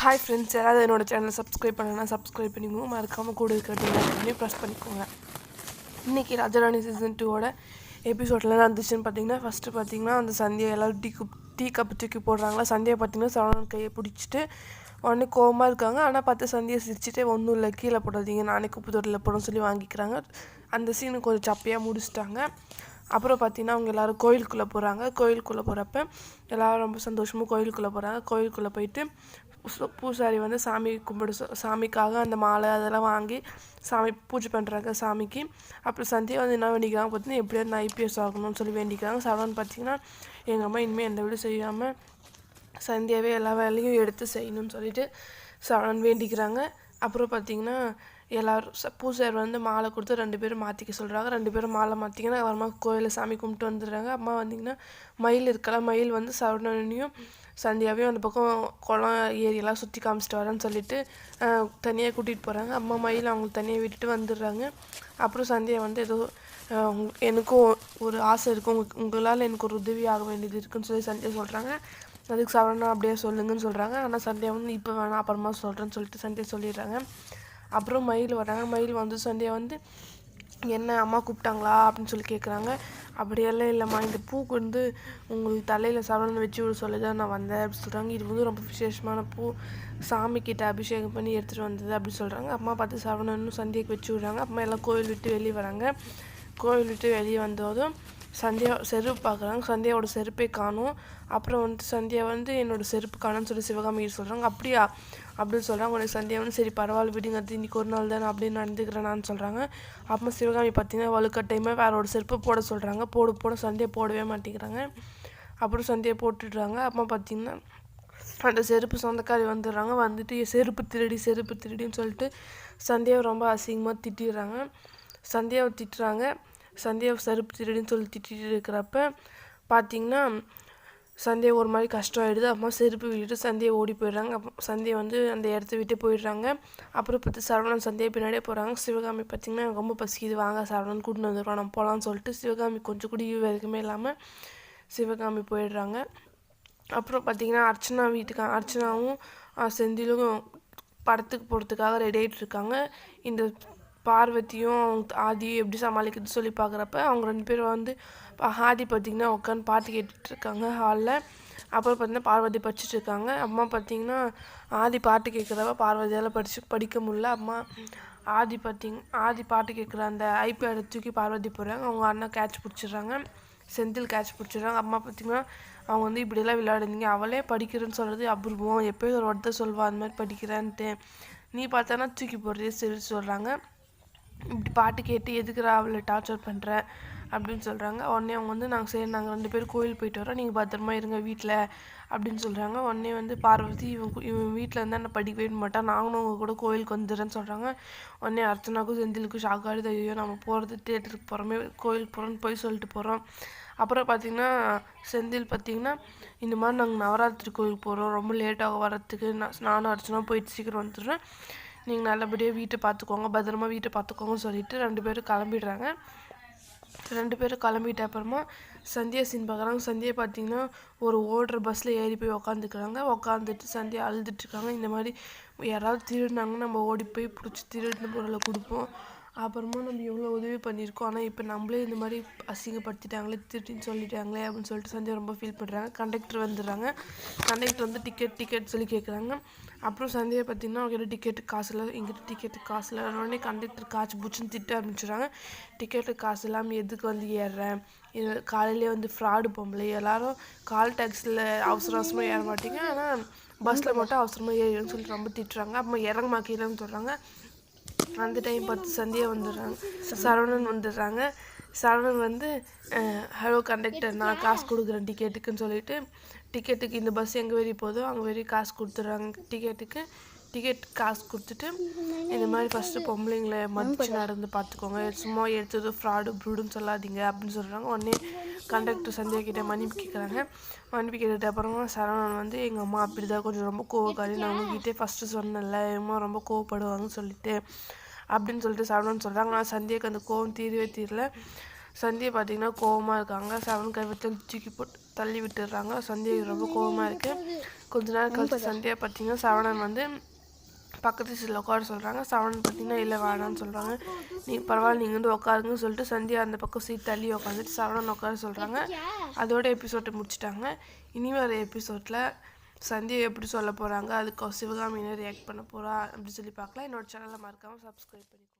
Hi friends, யாராவது என்னோடய சேனலை சப்ஸ்கிரைப் பண்ணலைன்னா சப்ஸ்கிரைப் பண்ணிக்கோங்க. மறக்காமல் கூட இருக்கிறது ப்ரெஸ் பண்ணிக்கோங்க. இன்றைக்கி ராஜராணி சீசன் 2 எபிசோடில் என்ன இருந்துச்சுன்னு பார்த்தீங்கன்னா, ஃபஸ்ட்டு பார்த்தீங்கன்னா அந்த சந்தியா எல்லோரும் டீ கப்பு தூக்கி போடுறாங்களா. சந்தியா பார்த்தீங்கன்னா சரவணன் கையை பிடிச்சிட்டு உடனே கோவமாக இருக்காங்க. ஆனால் பார்த்து சந்தியா சிரிச்சுட்டே ஒன்றும் இல்லை, கீழே போடாதீங்க, நானே குப்பை தொட்டியில் போடணும்னு சொல்லி வாங்கிக்கிறாங்க. அந்த சீனு கொஞ்சம் சப்பையாக முடிச்சிட்டாங்க. அப்புறம் பார்த்திங்கன்னா அவங்க எல்லோரும் கோயிலுக்குள்ளே போகிறாங்க. கோயிலுக்குள்ளே போகிறப்ப எல்லோரும் ரொம்ப சந்தோஷமாக கோயிலுக்குள்ளே போகிறாங்க. கோயிலுக்குள்ளே போயிட்டு பூசாரி வந்து சாமிக்காக அந்த மாலை அதெல்லாம் வாங்கி சாமி பூஜை பண்ணுறாங்க சாமிக்கு. அப்புறம் சந்தியா வந்து என்ன வேண்டிக்கிறாங்க பார்த்தீங்கன்னா, எப்படியாவது நான் ஐபிஎஸ் ஆகணும்னு சொல்லி வேண்டிக்கிறாங்க. சரவணன் பார்த்திங்கன்னா, எங்கள் அம்மா இனிமேல் எந்த வீடும் செய்யாமல் சந்தியாவே எல்லா வேலையும் எடுத்து செய்யணும்னு சொல்லிட்டு சரவணன் வேண்டிக்கிறாங்க. அப்புறம் பார்த்திங்கன்னா எல்லோரும் பூசாரி வந்து மாலை கொடுத்து 2 பேரும் மாற்றிக்க சொல்கிறாங்க. 2 பேரும் மாலை மாற்றிங்கன்னா அப்புறமா கோயிலில் சாமி கும்பிட்டு வந்துடுறாங்க. அம்மா வந்திங்கன்னா மயில் இருக்கலாம், மயில் வந்து சரவணனையும் சந்தியாவையும் அந்த பக்கம் குளம் ஏரியெல்லாம் சுற்றி காமிச்சிட்டு வரேன்னு சொல்லிட்டு தனியாக கூட்டிகிட்டு போகிறாங்க. அம்மா மயில் அவங்களுக்கு தனியாக விட்டுட்டு வந்துடுறாங்க. அப்புறம் சந்தியா வந்து ஏதோ எனக்கும் ஒரு ஆசை இருக்கும், உங்களால் எனக்கு ஒரு உதவி ஆக வேண்டியது இருக்குன்னு சொல்லி சந்தியா சொல்கிறாங்க. அதுக்கு சரவணா அப்படியே சொல்லுங்கன்னு சொல்கிறாங்க. ஆனால் சந்தியா வந்து இப்போ வேணாம் அப்புறமா சொல்கிறேன்னு சொல்லிட்டு சந்தியா சொல்லிடுறாங்க. அப்புறம் மயில் வராங்க. மயில் வந்து சந்தியா வந்து என்ன அம்மா கூப்பிட்டாங்களா அப்படின்னு சொல்லி கேட்குறாங்க. அப்படியெல்லாம் இல்லைம்மா, இந்த பூக்கு வந்து உங்களுக்கு தலையில் சரவணன் வச்சு விட சொல்லி தான் நான் வந்தேன் அப்படின்னு சொல்கிறாங்க. இது வந்து ரொம்ப விசேஷமான பூ, சாமிக்கிட்ட அபிஷேகம் பண்ணி எடுத்துகிட்டு வந்தது அப்படின்னு சொல்கிறாங்க. அம்மா பார்த்து சரவணனும் சந்தியாவுக்கு வச்சு விடுறாங்க. அம்மா எல்லாம் கோயில் விட்டு வெளியே வராங்க. கோயில் விட்டு வெளியே வந்ததும் சந்தியா செருப்பு பார்க்குறாங்க. சந்தியாவோட செருப்பே காணும். அப்புறம் வந்து சந்தியா வந்து என்னோடய செருப்பு காணும்னு சொல்லி சிவகாமியை சொல்கிறாங்க. அப்படியா அப்படின்னு சொல்கிறாங்க. உடனே சந்தியா வந்து சரி பரவாயில்ல விடுங்க, அது இன்றைக்கி ஒரு நாள் தானே அப்படின்னு நடந்துக்கிறேன்னு சொல்கிறாங்க. அப்புறம் சிவகாமி பார்த்தீங்கன்னா வலுக்கட்டையுமே வேறோட செருப்பு போட சொல்கிறாங்க. போட சந்தியா போடவே மாட்டேங்கிறாங்க. அப்புறம் சந்தியா போட்டுடுறாங்க. அப்புறமா பார்த்தீங்கன்னா அந்த செருப்பு சொந்தக்காரி வந்துடுறாங்க. வந்துட்டு செருப்பு திருடின்னு சொல்லிட்டு சந்தியாவை ரொம்ப அசிங்கமாக திட்டிடுறாங்க. சந்தியாவை திட்டுறாங்க. சந்தியாவை செருப்பு திருடின்னு சொல்லி திட்டிகிட்டு இருக்கிறப்ப பார்த்திங்கன்னா சந்தியா ஒரு மாதிரி கஷ்டம் ஆகிடுது. அப்புறமா செருப்பு விட்டுட்டு சந்தியா ஓடி போயிடுறாங்க. சந்தியா வந்து அந்த இடத்த விட்டு போயிடுறாங்க. அப்புறம் பார்த்து சரவணன் சந்தியா பின்னாடியே போகிறாங்க. சிவகாமி பார்த்திங்கன்னா ரொம்ப பசிக்குது, வாங்க சரவணன் கூட்டின்னு வந்துடுவோம், நம்ம போகலான்னு சொல்லிட்டு சிவகாமி கொஞ்சம் கூட வரைக்குமே இல்லாமல் சிவகாமி போயிடுறாங்க. அப்புறம் பார்த்திங்கன்னா அர்ச்சனாவும் செந்திலும் படத்துக்கு போகிறதுக்காக ரெடி ஆகிட்டு இருக்காங்க. இந்த பார்வதியும் ஆதியும் எப்படி சமாளிக்கிறது சொல்லி பார்க்குறப்ப அவங்க 2 பேரும் வந்து ஆதி பார்த்திங்கன்னா உட்காந்து பாட்டு கேட்டுட்ருக்காங்க ஹாலில். அப்புறம் பார்த்திங்கன்னா பார்வதி படிச்சுட்ருக்காங்க. அம்மா பார்த்திங்கன்னா ஆதி பாட்டு கேட்குறப்ப பார்வதியால் படிக்க முடியல. அம்மா ஆதி பாட்டு கேட்குற அந்த ஐபேடை தூக்கி பார்வதி போடுறாங்க. அவங்க அண்ணா கேட்ச் பிடிச்சிடுறாங்க, செந்தில் கேட்ச் பிடிச்சிடுறாங்க. அம்மா பார்த்திங்கன்னா அவங்க வந்து இப்படியெல்லாம் விளையாடுறீங்க, அவளே படிக்கிறேன்னு சொல்கிறது அபூர்வம், எப்போயும் ஒரு வார்த்தை சொல்வா அந்த மாதிரி படிக்கிறேன்ட்டு, நீ பார்த்தானா தூக்கி போடுறதே சரி சொல்கிறாங்க. இப்படி பாட்டு கேட்டு எதுக்குறா அவளை டார்ச்சர் பண்ணுற அப்படின்னு சொல்கிறாங்க. உடனே அவங்க வந்து நாங்கள் 2 பேரும் கோயில் போயிட்டு வரோம், நீங்கள் பத்திரமா இருங்க வீட்டில் அப்படின்னு சொல்கிறாங்க. உடனே வந்து பார்வதி இவன் வீட்டில் இருந்தால் நான் படிக்கவே மாட்டான், நாங்களும் உங்கள் கூட கோயிலுக்கு வந்துடுறேன்னு சொல்கிறாங்க. உடனே அர்ச்சனாவுக்கும் செந்திலுக்கும் ஷாக் ஆகிடுது. ஐயோ நம்ம போகிறது தேட்டருக்கு போகிறோமே, கோயிலுக்கு போகிறோன்னு போய் சொல்லிட்டு போகிறோம். அப்புறம் பார்த்திங்கன்னா செந்தில் பார்த்திங்கன்னா இந்த மாதிரி நாங்கள் நவராத்திரி கோயிலுக்கு போகிறோம், ரொம்ப லேட்டாக வரத்துக்கு, நானும் அர்ச்சனா போயிட்டு சீக்கிரம் வந்துடுறேன், நீங்கள் நல்லபடியாக வீட்டை பார்த்துக்கோங்க, பத்திரமா வீட்டை பார்த்துக்கோங்கன்னு சொல்லிட்டு 2 பேரும் கிளம்பிடுறாங்க. 2 பேரும் கிளம்பிட்ட அப்புறமா சந்தியா சீன் பார்க்குறாங்க. சந்தியா பார்த்திங்கன்னா ஒரு ஓடுற பஸ்ஸில் ஏறி போய் உட்காந்துட்டு சந்தியா அழுதுட்டுருக்காங்க. இந்த மாதிரி யாராவது திருடினாங்கன்னா நம்ம ஓடி போய் பிடிச்சி திருடின பொருளை கொடுப்போம், அப்புறமா நம்ம எவ்வளோ உதவி பண்ணியிருக்கோம், ஆனால் இப்போ நம்மளே இந்த மாதிரி அசிங்கப்படுத்திட்டாங்களே, திருட்டின்னு சொல்லிட்டாங்களே அப்படின்னு சொல்லிட்டு சந்தியா ரொம்ப ஃபீல் பண்ணுறாங்க. கண்டக்டர் வந்துடுறாங்க. கண்டக்டர் வந்து டிக்கெட் சொல்லி கேட்குறாங்க. அப்புறம் சந்தியா பார்த்திங்கன்னா அவங்ககிட்ட டிக்கெட்டுக்கு காசு இல்லை, எங்கிட்ட டிக்கெட்டுக்கு காசு இல்லை. உடனே கண்டக்டர் காசு பூச்சின்னு திட்ட ஆரம்பிச்சுறாங்க. டிக்கெட்டுக்கு காசு இல்லாமல் எதுக்கு வந்து ஏறுறேன், இது காலையிலே வந்து ஃப்ராடு பொம்பளை, எல்லோரும் கால் டேக்ஸியில் அவசரமாக ஏற மாட்டீங்க, ஆனால் பஸ்ஸில் மட்டும் அவசரமாக ஏறிடுன்னு சொல்லிட்டு ரொம்ப திட்டுறாங்க. அப்புறம் இறங்க கீழேன்னு சொல்கிறாங்க. அந்த டைம் பார்த்து சந்தியா வந்துடுறாங்க. சரவணன் வந்துடுறாங்க. சரவணன் வந்து ஹலோ கண்டக்டர், நான் காசு கொடுக்குறேன் டிக்கெட்டுக்குன்னு சொல்லிட்டு டிக்கெட்டுக்கு இந்த பஸ் எங்கே வரையும் போதோ அங்கே வரையும் காசு கொடுத்துட்றாங்க. டிக்கெட் காசு கொடுத்துட்டு இந்த மாதிரி ஃபஸ்ட்டு பொம்பளைங்களை மதித்து நடந்து பார்த்துக்கோங்க, சும்மா எடுத்தது ஃப்ராடு ப்ரூடுன்னு சொல்லாதீங்க அப்படின்னு சொல்கிறாங்க. உடனே கண்டக்டர் சந்தியா கிட்டே மன்னிப்பு கேட்குறாங்க. மன்னிப்பு கேட்டுட்டு அப்புறமா சரவணன் வந்து எங்கள் அம்மா அப்படி தான் கொஞ்சம் ரொம்ப கோவக்காரி, நான் உங்ககிட்டே ஃபஸ்ட்டு சொன்னேன்ல எங்கள் அம்மா ரொம்ப கோவப்படுவாங்கன்னு சொல்லிட்டு அப்படின்னு சொல்லிட்டு சரவணன் சொல்கிறாங்க. ஆனால் சந்தியாவுக்கு அந்த கோவம் தீரல. சந்தியா பார்த்திங்கன்னா கோவமாக இருக்காங்க. செவன் கைவத்தில் தூக்கி போட்டு தள்ளி விட்டுடுறாங்க. சந்தியா ரொம்ப கோவமாக இருக்குது. கொஞ்ச நேரம் கழிச்சு சந்தியா பார்த்திங்கன்னா சரவணன் வந்து பக்கத்து சீட்டில் உட்கார சொல்கிறாங்க. சரவணன் பார்த்திங்கன்னா இல்லை வேணான்னு சொல்கிறாங்க. பரவாயில்ல நீங்கள் வந்து உட்காருங்கன்னு சொல்லிட்டு சந்தியா அந்த பக்கம் சீட் தள்ளி உட்காந்துட்டு சரவணன் உட்கார சொல்கிறாங்க. அதோட எபிசோட்டை முடிச்சிட்டாங்க. இனிமேல் ஒரு எபிசோடில் சந்தியா எப்படி சொல்ல போகிறாங்க, அதுக்கு சிவகாமி என்ன ரியாக்ட் பண்ண போகிறா அப்படின்னு சொல்லி பார்க்கலாம். என்னோட சேனலை மறக்காமல் சப்ஸ்கிரைப் பண்ணிக்கோங்க.